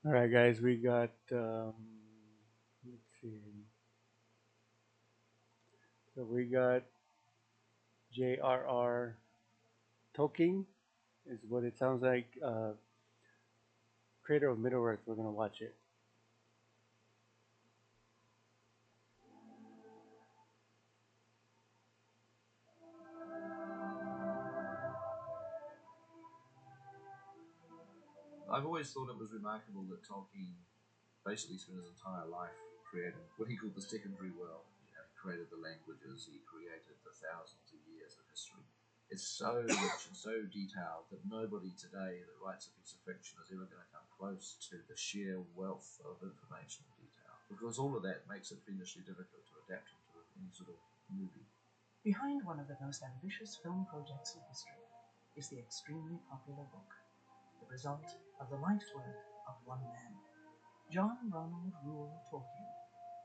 All right, guys, we got, let's see. So we got J.R.R. Tolkien, is what it sounds like. Creator of Middle Earth. We're going to watch it. I've always thought it was remarkable that Tolkien basically spent his entire life creating what he called the secondary world. He created the languages, he created the thousands of years of history. It's so rich and so detailed that nobody today that writes a piece of fiction is ever going to come close to the sheer wealth of information and detail. Because all of that makes it fiendishly difficult to adapt into any sort of movie. Behind one of the most ambitious film projects in history is the extremely popular book, the result of the life's work of one man. John Ronald Reuel Tolkien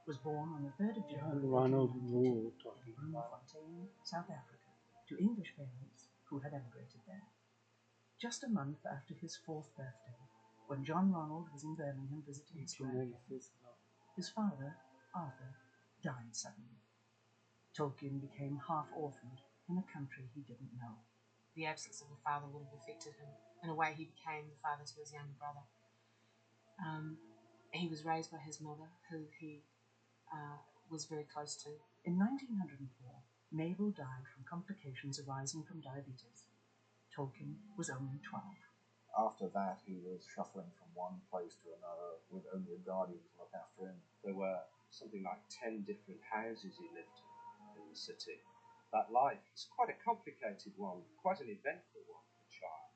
was born on the 3rd of July John Ronald 1892 Reuel in Tolkien. Bloemfontein, South Africa, to English parents who had emigrated there. Just a month after his 4th birthday, when John Ronald was in Birmingham visiting his grandparents, his father, Arthur, died suddenly. Tolkien became half-orphaned in a country he didn't know. The absence of a father would have affected him. In a way, he became the father to his younger brother. He was raised by his mother, who he was very close to. In 1904, Mabel died from complications arising from diabetes. Tolkien was only 12. After that, he was shuffling from one place to another with only a guardian to look after him. There were something like 10 different houses he lived in the city. That life is quite a complicated one, quite an eventful one for a child.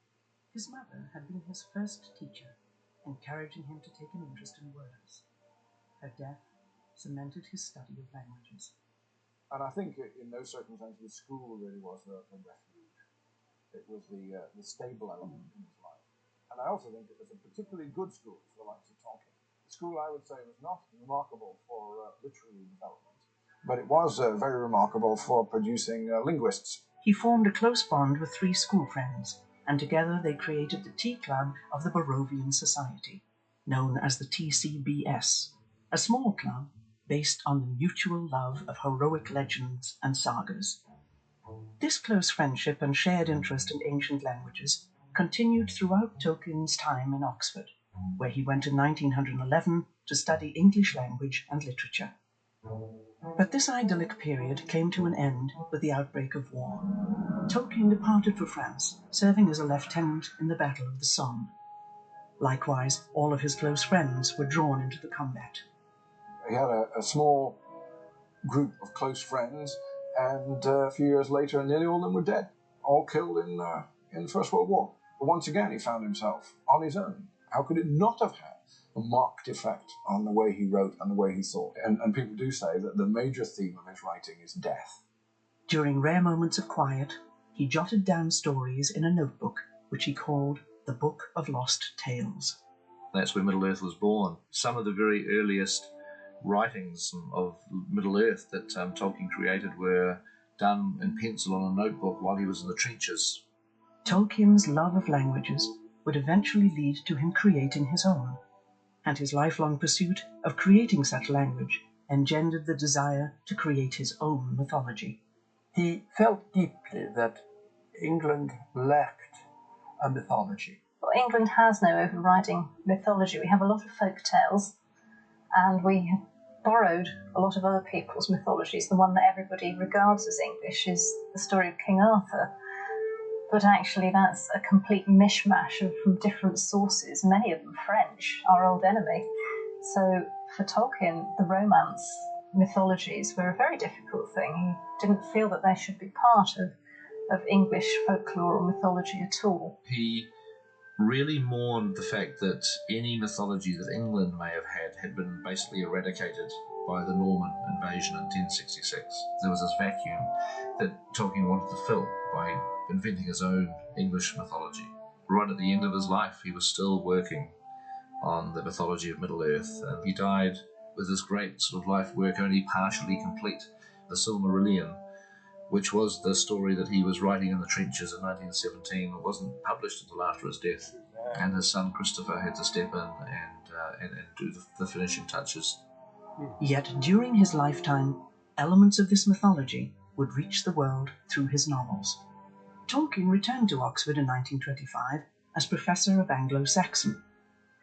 His mother had been his first teacher, encouraging him to take an interest in words. Her death cemented his study of languages. And I think in those circumstances, school really was the refuge. It was the stable element in his life. And I also think it was a particularly good school for the likes of Tolkien. The school, I would say, was not remarkable for literary development, but it was very remarkable for producing linguists. He formed a close bond with 3 school friends, and together they created the Tea Club of the Barovian Society, known as the TCBS, a small club based on the mutual love of heroic legends and sagas. This close friendship and shared interest in ancient languages continued throughout Tolkien's time in Oxford, where he went in 1911 to study English language and literature. But this idyllic period came to an end with the outbreak of war. Tolkien departed for France, serving as a lieutenant in the Battle of the Somme. Likewise, all of his close friends were drawn into the combat. He had a small group of close friends, and a few years later, nearly all of them were dead, all killed in the First World War. But once again, he found himself on his own. How could it not have had a marked effect on the way he wrote and the way he thought? And people do say that the major theme of his writing is death. During rare moments of quiet, he jotted down stories in a notebook, which he called the Book of Lost Tales. That's where Middle-earth was born. Some of the very earliest writings of Middle-earth that Tolkien created were done in pencil on a notebook while he was in the trenches. Tolkien's love of languages would eventually lead to him creating his own, and his lifelong pursuit of creating such language engendered the desire to create his own mythology. He felt deeply that England lacked a mythology. Well, England has no overriding mythology. We have a lot of folk tales, and we have borrowed a lot of other people's mythologies. The one that everybody regards as English is the story of King Arthur. But actually that's a complete mishmash from different sources, many of them French, our old enemy. So for Tolkien, the Romance mythologies were a very difficult thing. He didn't feel that they should be part of English folklore or mythology at all. He really mourned the fact that any mythology that England may have had been basically eradicated by the Norman invasion in 1066. There was this vacuum that Tolkien wanted to fill by inventing his own English mythology. Right at the end of his life, he was still working on the mythology of Middle-earth, and he died with his great sort of life work only partially complete. The Silmarillion, which was the story that he was writing in the trenches in 1917, wasn't published until after his death. And his son Christopher had to step in and do the finishing touches. Yet during his lifetime, elements of this mythology would reach the world through his novels. Tolkien returned to Oxford in 1925 as Professor of Anglo-Saxon,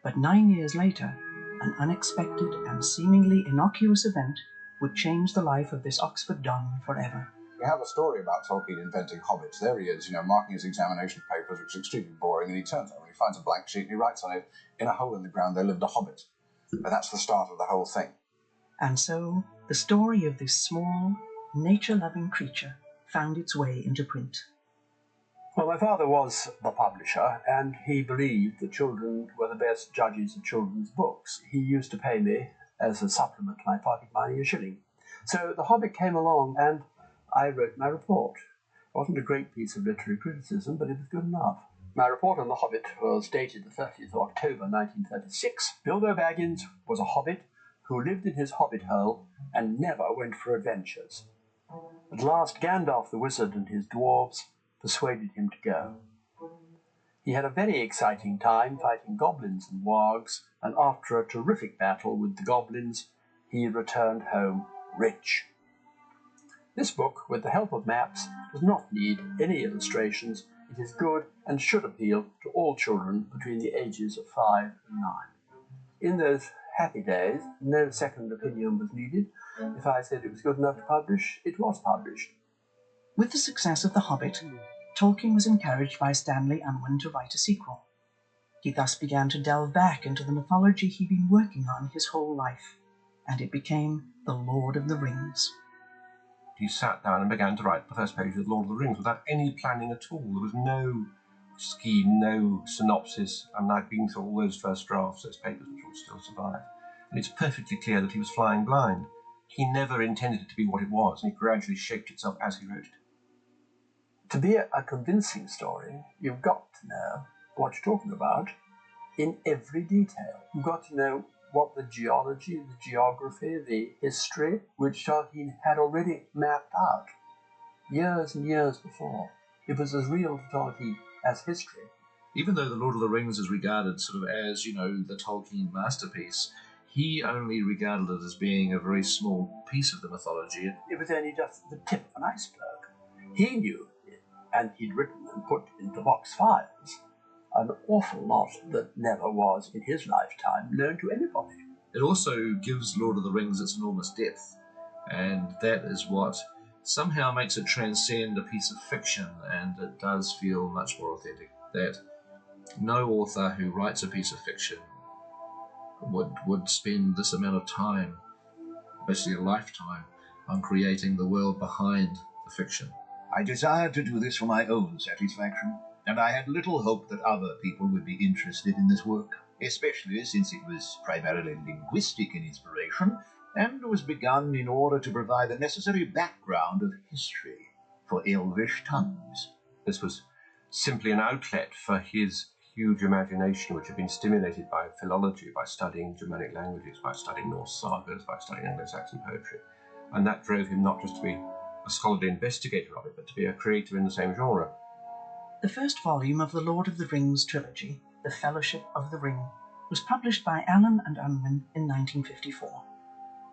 but 9 years later, an unexpected and seemingly innocuous event would change the life of this Oxford don forever. We have a story about Tolkien inventing hobbits. There he is, marking his examination papers, which is extremely boring, and he turns over and he finds a blank sheet and he writes on it, "In a hole in the ground there lived a hobbit." And that's the start of the whole thing. And so, the story of this small, nature-loving creature found its way into print. Well, my father was the publisher, and he believed that children were the best judges of children's books. He used to pay me, as a supplement to my pocket money, a shilling. So The Hobbit came along, and I wrote my report. It wasn't a great piece of literary criticism, but it was good enough. My report on The Hobbit was dated the 30th of October 1936. Bilbo Baggins was a hobbit who lived in his hobbit hole and never went for adventures. At last Gandalf the wizard and his dwarves persuaded him to go. He had a very exciting time fighting goblins and wargs, and after a terrific battle with the goblins, he returned home rich. This book, with the help of maps, does not need any illustrations. It is good and should appeal to all children between the ages of 5 and 9. In those happy days, no second opinion was needed. If I said it was good enough to publish, it was published. With the success of The Hobbit, Tolkien was encouraged by Stanley Unwin to write a sequel. He thus began to delve back into the mythology he'd been working on his whole life, and it became The Lord of the Rings. He sat down and began to write the first page of The Lord of the Rings without any planning at all. There was no scheme, no synopsis, and I've been through all those first drafts, those papers which will still survive. And it's perfectly clear that he was flying blind. He never intended it to be what it was, and it gradually shaped itself as he wrote it. To be a convincing story, you've got to know what you're talking about in every detail. You've got to know what the geology, the geography, the history, which Tolkien had already mapped out years and years before. It was as real to Tolkien as history. Even though The Lord of the Rings is regarded sort of as, the Tolkien masterpiece, he only regarded it as being a very small piece of the mythology. It was only just the tip of an iceberg. He knew it, and he'd written and put into box files an awful lot that never was in his lifetime known to anybody. It also gives Lord of the Rings its enormous depth, and that is what somehow makes it transcend a piece of fiction, and it does feel much more authentic. That no author who writes a piece of fiction would spend this amount of time, basically a lifetime, on creating the world behind the fiction. I desired to do this for my own satisfaction, and I had little hope that other people would be interested in this work, especially since it was primarily linguistic in inspiration and was begun in order to provide the necessary background of history for Elvish tongues. This was simply an outlet for his huge imagination, which had been stimulated by philology, by studying Germanic languages, by studying Norse sagas, by studying Anglo-Saxon poetry. And that drove him not just to be a scholarly investigator of it, but to be a creator in the same genre. The first volume of the Lord of the Rings trilogy, The Fellowship of the Ring, was published by Allen and Unwin in 1954.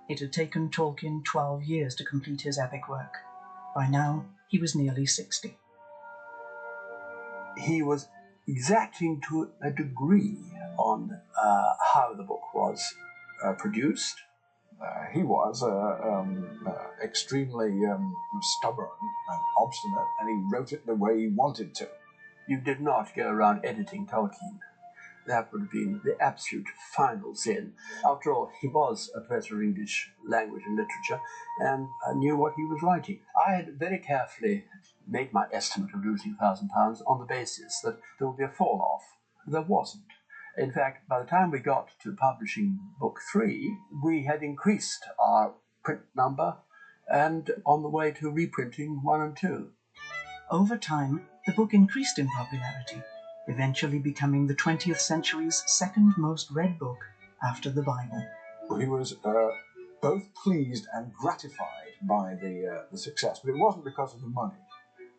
It had taken Tolkien 12 years to complete his epic work. By now, he was nearly 60. He was exacting to a degree on how the book was produced. He was extremely stubborn and obstinate, and he wrote it the way he wanted to. You did not go around editing Tolkien. That would have been the absolute final sin. After all, he was a professor of English language and literature and knew what he was writing. I had very carefully made my estimate of losing £1,000 on the basis that there would be a fall-off. There wasn't. In fact, by the time we got to publishing Book 3, we had increased our print number and on the way to reprinting 1 and 2. Over time, the book increased in popularity, eventually becoming the 20th century's second most read book after the Bible. He was both pleased and gratified by the success, but it wasn't because of the money.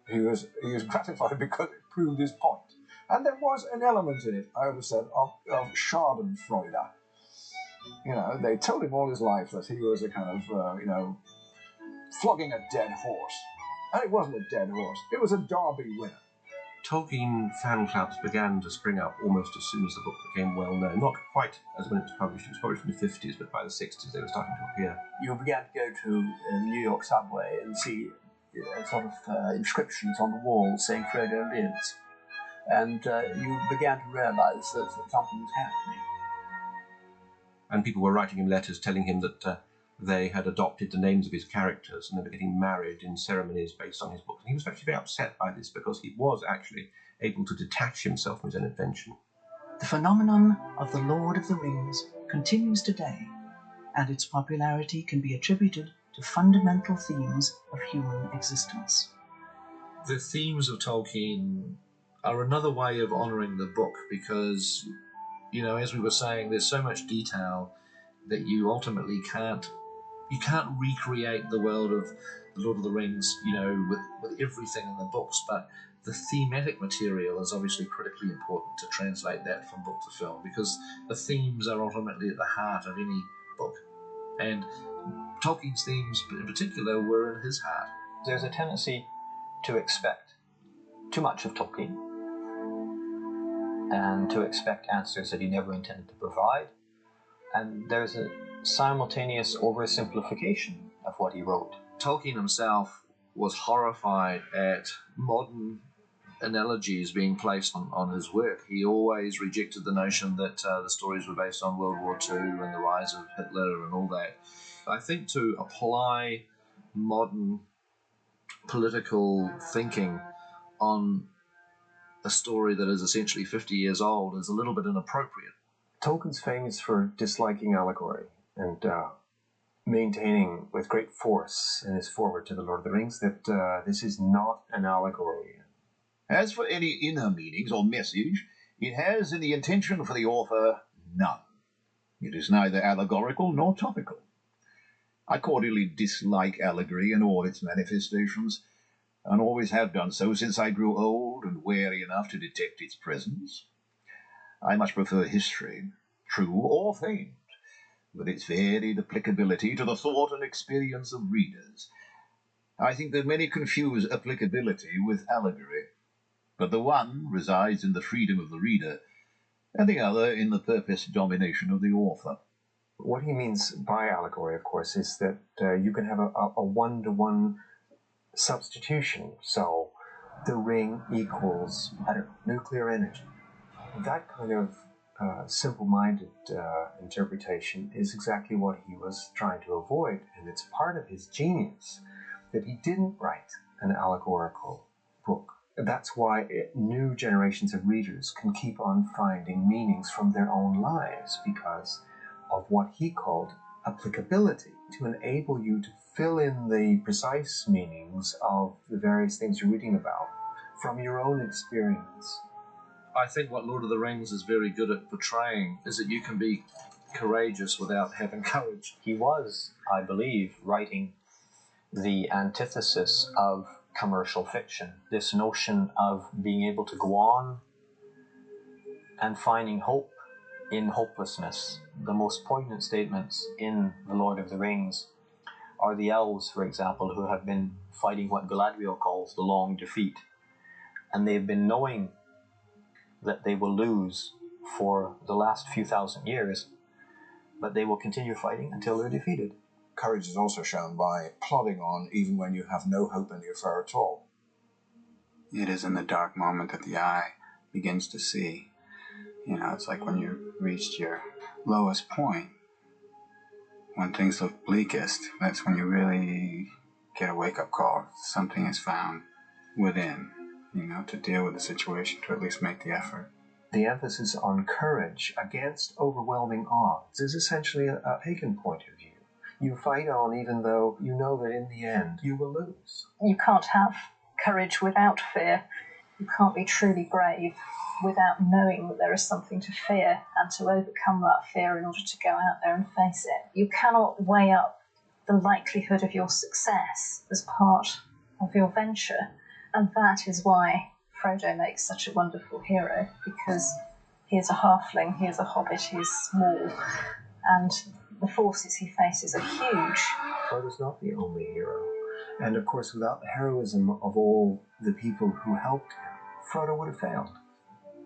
He was gratified because it proved his point. And there was an element in it, I would have said, of schadenfreude. They told him all his life that he was a kind of, flogging a dead horse. And it wasn't a dead horse, it was a Derby winner. Tolkien fan clubs began to spring up almost as soon as the book became well known. Not quite as when it was published. It was published in the 50s, but by the 60s they were starting to appear. You began to go to the New York subway and see sort of inscriptions on the wall saying Frodo lives. And you began to realise that something was happening. And people were writing him letters telling him that they had adopted the names of his characters and they were getting married in ceremonies based on his books. And he was actually very upset by this because he was actually able to detach himself from his own invention. The phenomenon of the Lord of the Rings continues today, and its popularity can be attributed to fundamental themes of human existence. The themes of Tolkien are another way of honouring the book because, as we were saying, there's so much detail that you ultimately can't recreate the world of The Lord of the Rings, with everything in the books, but the thematic material is obviously critically important to translate that from book to film because the themes are ultimately at the heart of any book. And Tolkien's themes in particular were in his heart. There's a tendency to expect too much of Tolkien and to expect answers that he never intended to provide. And there's a simultaneous oversimplification of what he wrote. Tolkien himself was horrified at modern analogies being placed on his work. He always rejected the notion that the stories were based on World War II and the rise of Hitler and all that. I think to apply modern political thinking on a story that is essentially 50 years old is a little bit inappropriate. Tolkien's famous for disliking allegory and maintaining with great force in his foreword to The Lord of the Rings that this is not an allegory. As for any inner meanings or message, it has in the intention for the author none. It is neither allegorical nor topical. I cordially dislike allegory in all its manifestations, and always have done so since I grew old and wary enough to detect its presence. I much prefer history, true or feigned, with its varied applicability to the thought and experience of readers. I think that many confuse applicability with allegory, but the one resides in the freedom of the reader, and the other in the purposed domination of the author. What he means by allegory, of course, is that you can have a one-to-one substitution. So the ring equals, nuclear energy. That kind of simple-minded interpretation is exactly what he was trying to avoid, and it's part of his genius that he didn't write an allegorical book. That's why new generations of readers can keep on finding meanings from their own lives, because of what he called applicability, to enable you to fill in the precise meanings of the various things you're reading about from your own experience. I think what Lord of the Rings is very good at portraying is that you can be courageous without having courage. He was, I believe, writing the antithesis of commercial fiction. This notion of being able to go on and finding hope in hopelessness. The most poignant statements in The Lord of the Rings are the elves, for example, who have been fighting what Galadriel calls the long defeat. And they've been knowing that they will lose for the last few thousand years, but they will continue fighting until they're defeated. Courage is also shown by plodding on even when you have no hope in the affair at all. It is in the dark moment that the eye begins to see. It's like when you reached your lowest point, when things look bleakest, that's when you really get a wake-up call. Something is found within, to deal with the situation, to at least make the effort. The emphasis on courage against overwhelming odds is essentially a pagan point of view. You fight on even though you know that in the end you will lose. You can't have courage without fear. You can't be truly brave without knowing that there is something to fear and to overcome that fear in order to go out there and face it. You cannot weigh up the likelihood of your success as part of your venture. And that is why Frodo makes such a wonderful hero, because he is a halfling, he is a hobbit, he is small, and the forces he faces are huge. Frodo's not the only hero. And of course, without the heroism of all the people who helped him, Frodo would have failed.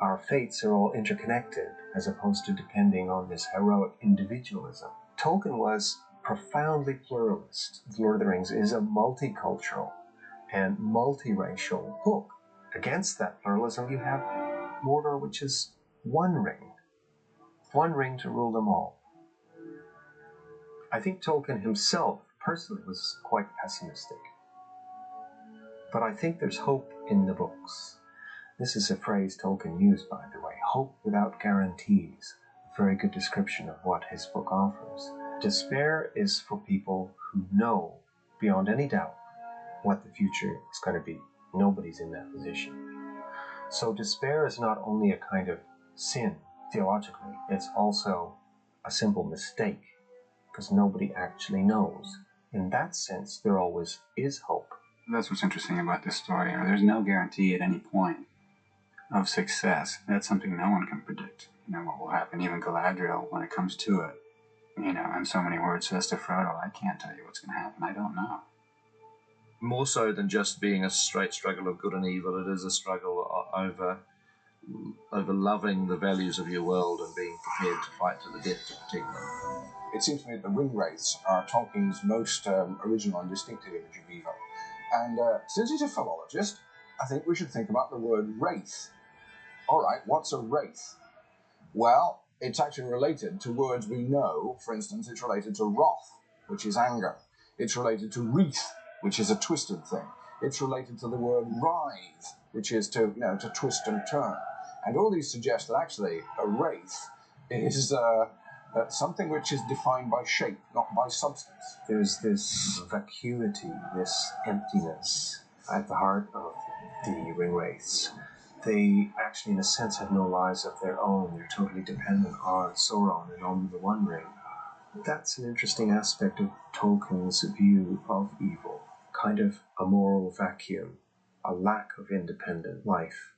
Our fates are all interconnected, as opposed to depending on this heroic individualism. Tolkien was profoundly pluralist. The Lord of the Rings is a multicultural and multiracial book. Against that pluralism, you have Mordor, which is one ring to rule them all. I think Tolkien himself, personally, was quite pessimistic. But I think there's hope in the books. This is a phrase Tolkien used, by the way, hope without guarantees. A very good description of what his book offers. Despair is for people who know, beyond any doubt, what the future is going to be. Nobody's in that position. So despair is not only a kind of sin, theologically, it's also a simple mistake, because nobody actually knows. In that sense, there always is hope. That's what's interesting about this story. There's no guarantee at any point of success. That's something no one can predict. What will happen. Even Galadriel, when it comes to it, in so many words, says to Frodo, I can't tell you what's going to happen. I don't know. More so than just being a straight struggle of good and evil, it is a struggle over loving the values of your world and being prepared to fight to the death to protect them. It seems to me that the ring wraiths are Tolkien's most original and distinctive image of evil. And since he's a philologist, I think we should think about the word wraith. All right, what's a wraith? Well, it's actually related to words we know. For instance, it's related to wrath, which is anger. It's related to wreath, which is a twisted thing. It's related to the word writhe, which is to twist and turn. And all these suggest that actually a wraith is something which is defined by shape, not by substance. There's this vacuity, this emptiness at the heart of the ring wraiths. They actually, in a sense, have no lives of their own. They're totally dependent on Sauron and on the One Ring. That's an interesting aspect of Tolkien's view of evil. Kind of a moral vacuum, a lack of independent life.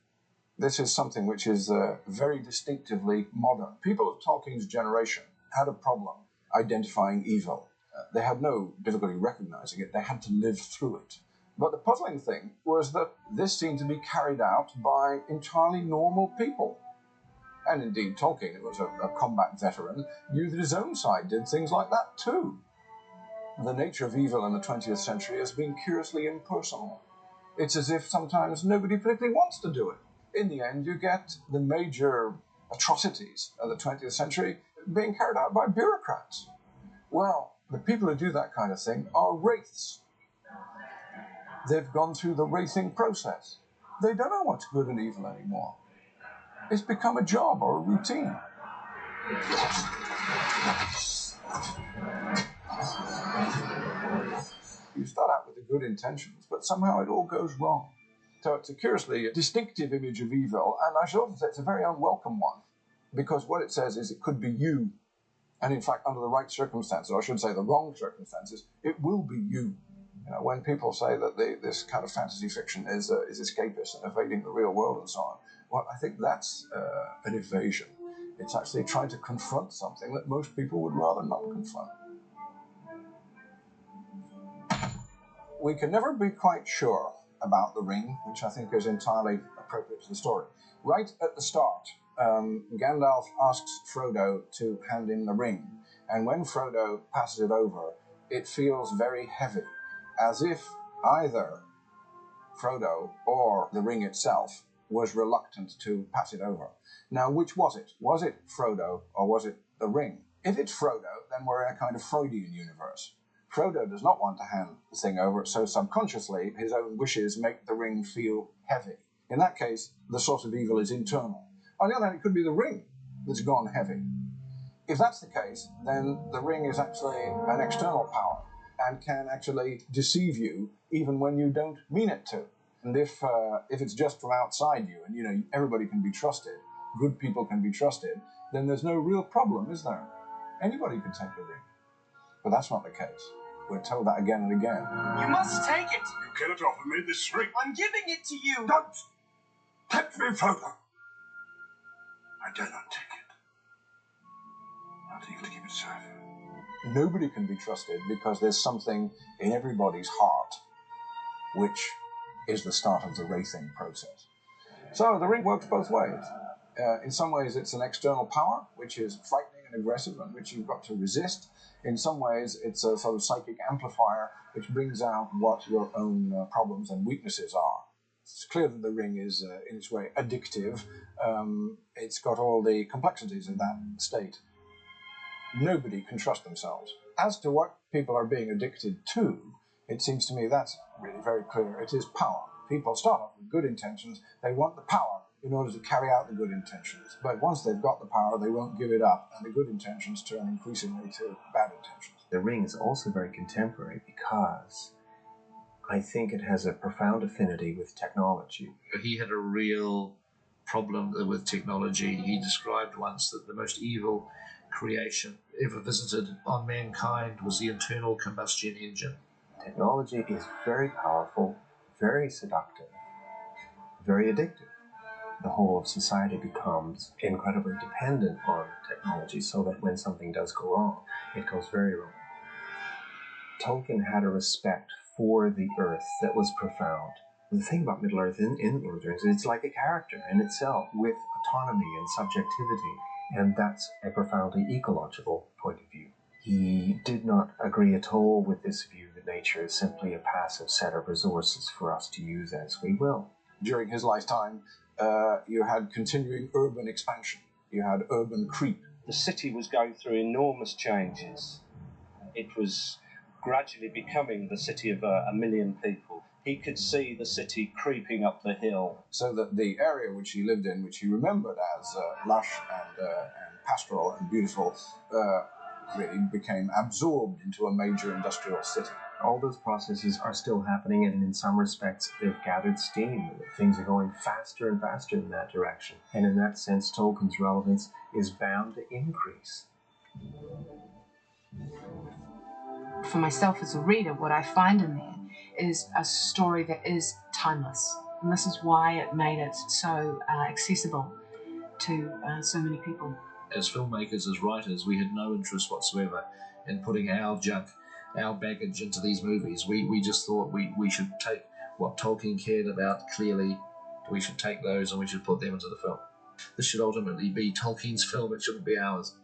This is something which is very distinctively modern. People of Tolkien's generation had a problem identifying evil. They had no difficulty recognizing it. They had to live through it. But the puzzling thing was that this seemed to be carried out by entirely normal people. And indeed, Tolkien, who was a combat veteran, knew that his own side did things like that too. The nature of evil in the 20th century has been curiously impersonal. It's as if sometimes nobody particularly wants to do it. In the end, you get the major atrocities of the 20th century being carried out by bureaucrats. Well, the people who do that kind of thing are wraiths. They've gone through the wraithing process. They don't know what's good and evil anymore. It's become a job or a routine. You start out with the good intentions, but somehow it all goes wrong. So it's a curiously distinctive image of evil, and I should also say it's a very unwelcome one, because what it says is it could be you, and in fact, under the right circumstances, or I should say the wrong circumstances, it will be you. When people say that this kind of fantasy fiction is escapist and evading the real world and so on, well, I think that's an evasion. It's actually trying to confront something that most people would rather not confront. We can never be quite sure about the ring, which I think is entirely appropriate to the story. Right at the start, Gandalf asks Frodo to hand in the ring, and when Frodo passes it over, it feels very heavy, as if either Frodo or the ring itself was reluctant to pass it over. Now, which was it? Was it Frodo or was it the ring? If it's Frodo, then we're in a kind of Freudian universe. Frodo does not want to hand the thing over, so subconsciously his own wishes make the ring feel heavy. In that case, the source of evil is internal. On the other hand, it could be the ring that's gone heavy. If that's the case, then the ring is actually an external power and can actually deceive you even when you don't mean it to. And if it's just from outside you, and everybody can be trusted, good people can be trusted, then there's no real problem, is there? Anybody can take the ring. But that's not the case. We're told that again and again. You must take it! You cannot offer me this ring. I'm giving it to you! Don't tempt me, Frodo. I dare not take it. Not even to keep it Nobody can be trusted because there's something in everybody's heart which is the start of the wraithing process. So the ring works both ways. In some ways it's an external power which is frightening and aggressive and which you've got to resist. In some ways it's a sort of psychic amplifier which brings out what your own problems and weaknesses are. It's clear that the ring is in its way addictive. It's got all the complexities of that state. Nobody can trust themselves. As to what people are being addicted to, it seems to me that's really very clear. It is power. People start off with good intentions. They want the power in order to carry out the good intentions. But once they've got the power, they won't give it up, and the good intentions turn increasingly to bad intentions. The ring is also very contemporary because I think it has a profound affinity with technology. He had a real problem with technology. He described once that the most evil creation ever visited on mankind was the internal combustion engine. Technology is very powerful, very seductive, very addictive. The whole of society becomes incredibly dependent on technology so that when something does go wrong, it goes very wrong. Tolkien had a respect for the earth that was profound. The thing about Middle-earth in Lord of the Rings is it's like a character in itself with autonomy and subjectivity, and that's a profoundly ecological point of view. He did not agree at all with this view that nature is simply a passive set of resources for us to use as we will. During his lifetime, you had continuing urban expansion. You had urban creep. The city was going through enormous changes. It was gradually becoming the city of 1 million people. He could see the city creeping up the hill. So that the area which he lived in, which he remembered as lush and pastoral and beautiful, really became absorbed into a major industrial city. All those processes are still happening, and in some respects they've gathered steam. Things are going faster and faster in that direction. And in that sense, Tolkien's relevance is bound to increase. For myself as a reader, what I find in there is a story that is timeless. And this is why it made it so accessible to so many people. As filmmakers, as writers, we had no interest whatsoever in putting our junk, our baggage into these movies. We just thought we should take what Tolkien cared about clearly, we should take those and we should put them into the film. This should ultimately be Tolkien's film, it shouldn't be ours.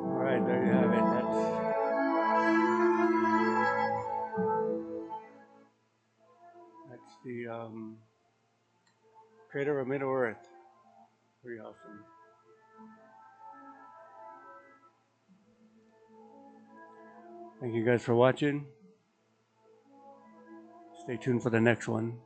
Alright, there you have it. That's the Creator of Middle-earth. Pretty awesome. Thank you guys for watching. Stay tuned for the next one.